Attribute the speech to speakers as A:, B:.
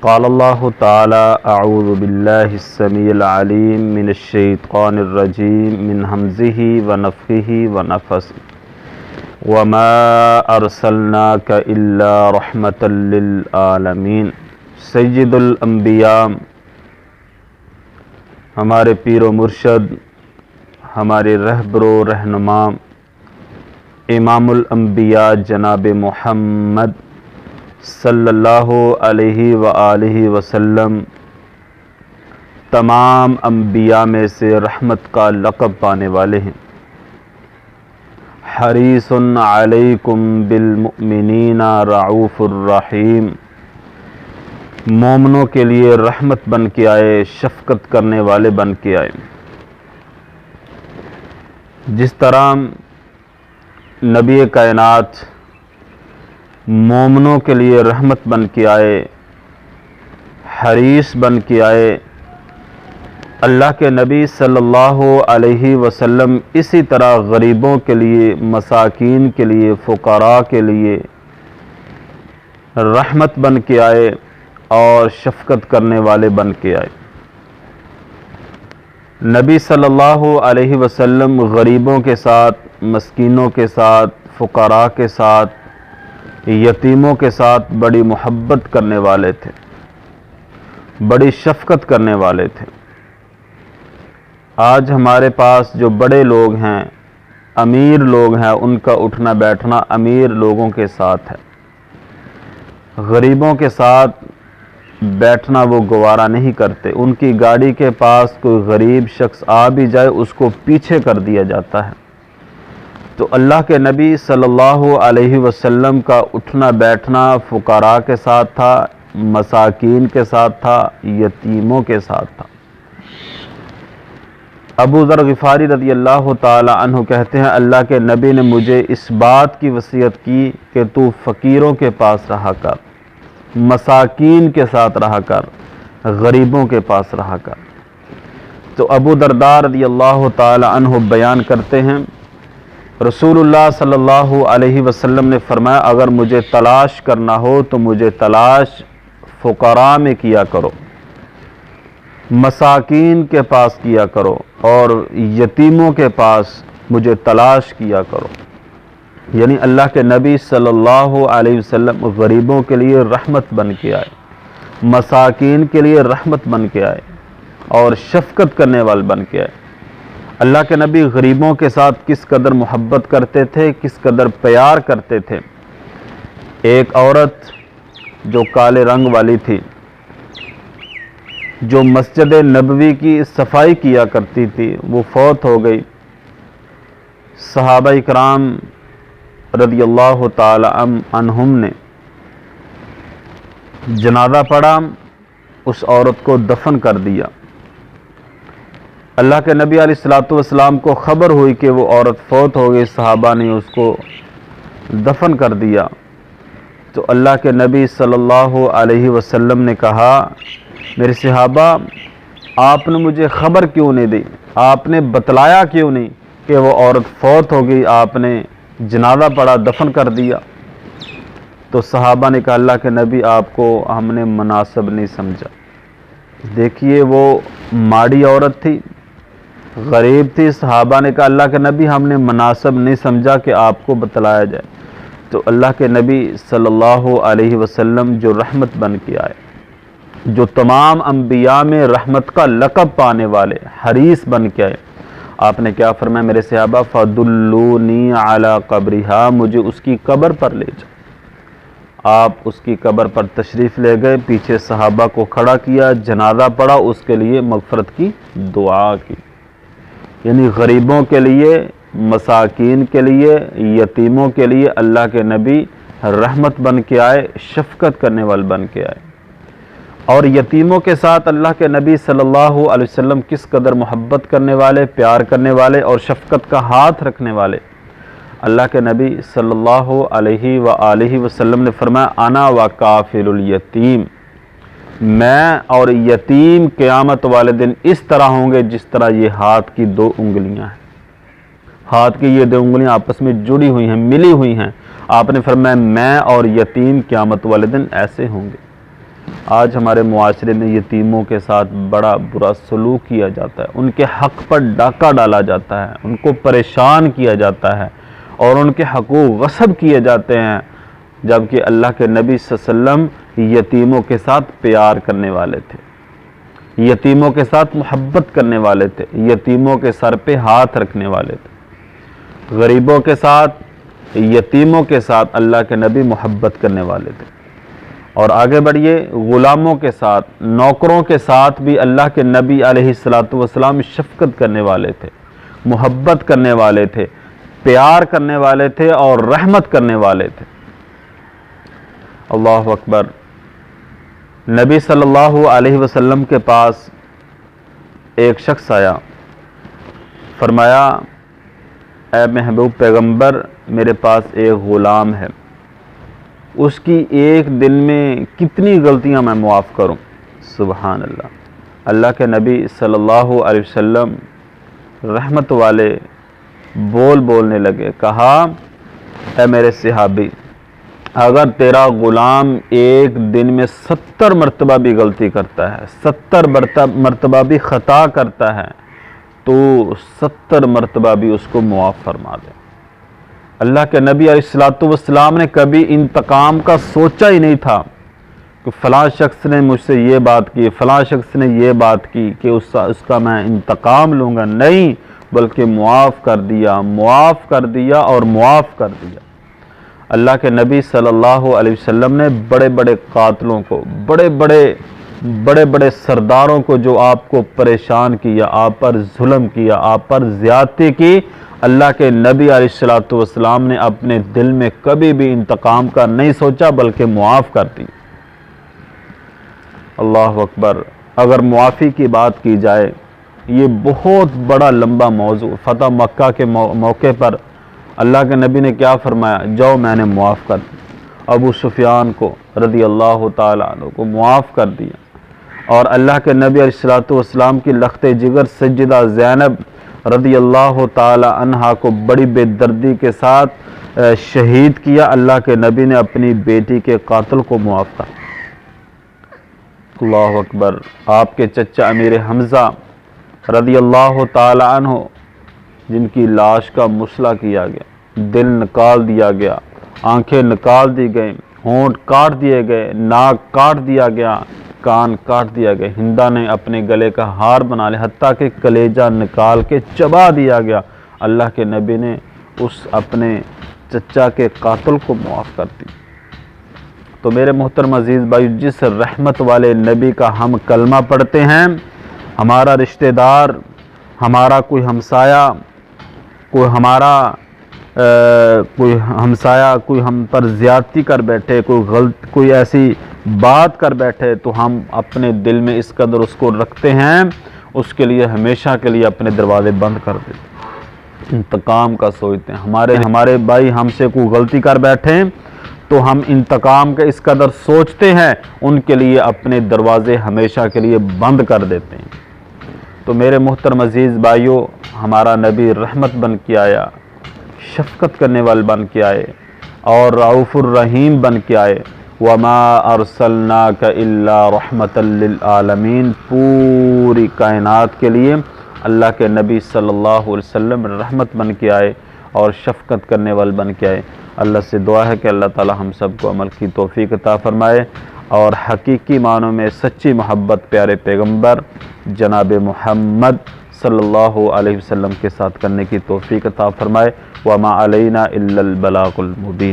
A: قال اللہ تعالی اعوذ باللہ السمیع العلیم من الشیطان الرجیم من ہمزہ ونفخہ ونفثہ وما ارسلناک الا رحمۃ للعالمین۔ سید الانبیاء، ہمارے پیر و مرشد، ہمارے رہبر و رہنما، امام الانبیاء جناب محمد صلی اللہ علیہ وآلہ وسلم تمام انبیاء میں سے رحمت کا لقب پانے والے ہیں۔ حریص علیکم بالمؤمنین رعوف الرحیم، مومنوں کے لیے رحمت بن کے آئے، شفقت کرنے والے بن کے آئے۔ جس طرح نبی کائنات مومنوں کے لیے رحمت بن کے آئے، حریص بن کے آئے، اللہ کے نبی صلی اللہ علیہ وسلم اسی طرح غریبوں کے لیے، مساکین کے لیے، فقراء کے لیے رحمت بن کے آئے اور شفقت کرنے والے بن کے آئے۔ نبی صلی اللہ علیہ وسلم غریبوں کے ساتھ، مسکینوں کے ساتھ، فقراء کے ساتھ، یتیموں کے ساتھ بڑی محبت کرنے والے تھے، بڑی شفقت کرنے والے تھے۔ آج ہمارے پاس جو بڑے لوگ ہیں، امیر لوگ ہیں، ان کا اٹھنا بیٹھنا امیر لوگوں کے ساتھ ہے، غریبوں کے ساتھ بیٹھنا وہ گوارا نہیں کرتے۔ ان کی گاڑی کے پاس کوئی غریب شخص آ بھی جائے، اس کو پیچھے کر دیا جاتا ہے۔ تو اللہ کے نبی صلی اللہ علیہ وسلم کا اٹھنا بیٹھنا فقراء کے ساتھ تھا، مساکین کے ساتھ تھا، یتیموں کے ساتھ تھا۔ ابو ذر غفاری رضی اللہ تعالی عنہ کہتے ہیں، اللہ کے نبی نے مجھے اس بات کی وصیت کی کہ تو فقیروں کے پاس رہا کر، مساکین کے ساتھ رہا کر، غریبوں کے پاس رہا کر۔ تو ابو درداء رضی اللہ تعالی عنہ بیان کرتے ہیں، رسول اللہ صلی اللہ علیہ وسلم نے فرمایا، اگر مجھے تلاش کرنا ہو تو مجھے تلاش فقراء میں کیا کرو، مساکین کے پاس کیا کرو، اور یتیموں کے پاس مجھے تلاش کیا کرو۔ یعنی اللہ کے نبی صلی اللہ علیہ وسلم غریبوں کے لیے رحمت بن کے آئے، مساکین کے لیے رحمت بن کے آئے، اور شفقت کرنے والے بن کے آئے۔ اللہ کے نبی غریبوں کے ساتھ کس قدر محبت کرتے تھے، کس قدر پیار کرتے تھے۔ ایک عورت جو کالے رنگ والی تھی، جو مسجد نبوی کی صفائی کیا کرتی تھی، وہ فوت ہو گئی۔ صحابہ کرام رضی اللہ تعالی عنہم نے جنازہ پڑھا، اس عورت کو دفن کر دیا۔ اللہ کے نبی علیہ الصلوۃ والسلام کو خبر ہوئی کہ وہ عورت فوت ہو گئی، صحابہ نے اس کو دفن کر دیا۔ تو اللہ کے نبی صلی اللہ علیہ وسلم نے کہا، میرے صحابہ، آپ نے مجھے خبر کیوں نہیں دی، آپ نے بتلایا کیوں نہیں کہ وہ عورت فوت ہو گئی، آپ نے جنازہ پڑھا، دفن کر دیا؟ تو صحابہ نے کہا، اللہ کے نبی، آپ کو ہم نے مناسب نہیں سمجھا۔ دیکھیے، وہ ماڑی عورت تھی، غریب تھی، صحابہ نے کہا، اللہ کے نبی، ہم نے مناسب نہیں سمجھا کہ آپ کو بتلایا جائے۔ تو اللہ کے نبی صلی اللہ علیہ وسلم جو رحمت بن کے آئے، جو تمام انبیاء میں رحمت کا لقب پانے والے، حریص بن کے آئے، آپ نے کیا فرمایا میرے صحابہ؟ فَدُلُّونِي عَلَىٰ قَبْرِهَا، مجھے اس کی قبر پر لے جاؤ۔ آپ اس کی قبر پر تشریف لے گئے، پیچھے صحابہ کو کھڑا کیا، جنازہ پڑھا، اس کے لیے مغفرت کی دعا کی۔ یعنی غریبوں کے لیے، مساکین کے لیے، یتیموں کے لیے اللہ کے نبی رحمت بن کے آئے، شفقت کرنے والے بن کے آئے۔ اور یتیموں کے ساتھ اللہ کے نبی صلی اللہ علیہ وسلم کس قدر محبت کرنے والے، پیار کرنے والے اور شفقت کا ہاتھ رکھنے والے۔ اللہ کے نبی صلی اللہ علیہ وآلہ وسلم نے فرمایا، انا وکافل الیتیم، میں اور یتیم قیامت والے دن اس طرح ہوں گے جس طرح یہ ہاتھ کی دو انگلیاں ہیں۔ ہاتھ کی یہ دو انگلیاں آپس میں جڑی ہوئی ہیں، ملی ہوئی ہیں۔ آپ نے فرمایا میں اور یتیم قیامت والے دن ایسے ہوں گے۔ آج ہمارے معاشرے میں یتیموں کے ساتھ بڑا برا سلوک کیا جاتا ہے، ان کے حق پر ڈاکہ ڈالا جاتا ہے، ان کو پریشان کیا جاتا ہے اور ان کے حقوق غصب کیے جاتے ہیں، جبکہ اللہ کے نبی صلی اللہ علیہ وسلم یتیموں کے ساتھ پیار کرنے والے تھے، یتیموں کے ساتھ محبت کرنے والے تھے، یتیموں کے سر پہ ہاتھ رکھنے والے تھے، غریبوں کے ساتھ، یتیموں کے ساتھ اللہ کے نبی محبت کرنے والے تھے۔ اور آگے بڑھیے، غلاموں کے ساتھ، نوکروں کے ساتھ بھی اللہ کے نبی علیہ الصلوۃ والسلام شفقت کرنے والے تھے، محبت کرنے والے تھے، پیار کرنے والے تھے اور رحمت کرنے والے تھے۔ اللہ اکبر۔ نبی صلی اللہ علیہ وسلم کے پاس ایک شخص آیا، فرمایا اے محبوب پیغمبر، میرے پاس ایک غلام ہے، اس کی ایک دن میں کتنی غلطیاں میں معاف کروں؟ سبحان اللہ۔ اللہ کے نبی صلی اللہ علیہ وسلم رحمت والے بولنے لگے، کہا اے میرے صحابی، اگر تیرا غلام ایک دن میں 70 مرتبہ بھی غلطی کرتا ہے، 70 مرتبہ بھی خطا کرتا ہے، تو 70 مرتبہ بھی اس کو معاف فرما دے۔ اللہ کے نبی علیہ الصلوۃ والسلام نے کبھی انتقام کا سوچا ہی نہیں تھا کہ فلاں شخص نے مجھ سے یہ بات کی، فلاں شخص نے یہ بات کی کہ اس کا میں انتقام لوں گا، نہیں، بلکہ معاف کر دیا، معاف کر دیا اور معاف کر دیا۔ اللہ کے نبی صلی اللہ علیہ وسلم نے بڑے بڑے قاتلوں کو، بڑے بڑے سرداروں کو جو آپ کو پریشان کیا، آپ پر ظلم کیا، آپ پر زیادتی کی، اللہ کے نبی علیہ الصلوۃ والسلام نے اپنے دل میں کبھی بھی انتقام کا نہیں سوچا، بلکہ معاف کر دی۔ اللہ اکبر۔ اگر معافی کی بات کی جائے، یہ بہت بڑا لمبا موضوع۔ فتح مکہ کے موقع پر اللہ کے نبی نے کیا فرمایا؟ جاؤ، میں نے معاف کر دیا، ابو سفیان کو رضی اللہ تعالیٰ عنہ کو معاف کر دیا، اور اللہ کے نبی علیہ الصلوۃ والسلام کی لخت جگر سیدہ زینب رضی اللہ تعالی عنہا کو بڑی بے دردی کے ساتھ شہید کیا۔ اللہ کے نبی نے اپنی بیٹی کے قاتل کو معاف کر۔ اللہ اکبر۔ آپ کے چچا امیر حمزہ رضی اللہ تعالی عنہ، جن کی لاش کا مسئلہ کیا گیا، دل نکال دیا گیا، آنکھیں نکال دی گئیں، ہونٹ کاٹ دیے گئے، ناک کاٹ دیا گیا، کان کاٹ دیا گیا، ہندا نے اپنے گلے کا ہار بنا لیا، حتیٰ کہ کلیجہ نکال کے چبا دیا گیا۔ اللہ کے نبی نے اس اپنے چچا کے قاتل کو معاف کر دی۔ تو میرے محترم عزیز بھائی، جس رحمت والے نبی کا ہم کلمہ پڑھتے ہیں، ہمارا رشتہ دار، ہمارا کوئی ہمسایہ، کوئی ہم پر زیادتی کر بیٹھے، کوئی ایسی بات کر بیٹھے، تو ہم اپنے دل میں اس قدر اس کو رکھتے ہیں، اس کے لیے ہمیشہ کے لیے اپنے دروازے بند کر دیتے، انتقام کا سوچتے ہیں۔ ہمارے بھائی ہم سے کوئی غلطی کر بیٹھیں تو ہم انتقام کا اس قدر سوچتے ہیں، ان کے لیے اپنے دروازے ہمیشہ کے لیے بند کر دیتے ہیں۔ تو میرے محترم عزیز بھائیوں، ہمارا نبی رحمت بن کے آیا، شفقت کرنے والے بن کے آئے، اور رؤوف الرحیم بن کے آئے۔ وما ارسلناک الا رحمتا للعالمین، پوری کائنات کے لیے اللہ کے نبی صلی اللہ علیہ وسلم رحمت بن کے آئے اور شفقت کرنے والے بن کے آئے۔ اللہ سے دعا ہے کہ اللہ تعالی ہم سب کو عمل کی توفیق عطا فرمائے، اور حقیقی معنوں میں سچی محبت پیارے پیغمبر جناب محمد صلی اللہ علیہ وسلم کے ساتھ کرنے کی توفیق عطا فرمائے۔ وما علینا الا البلاغ المبین۔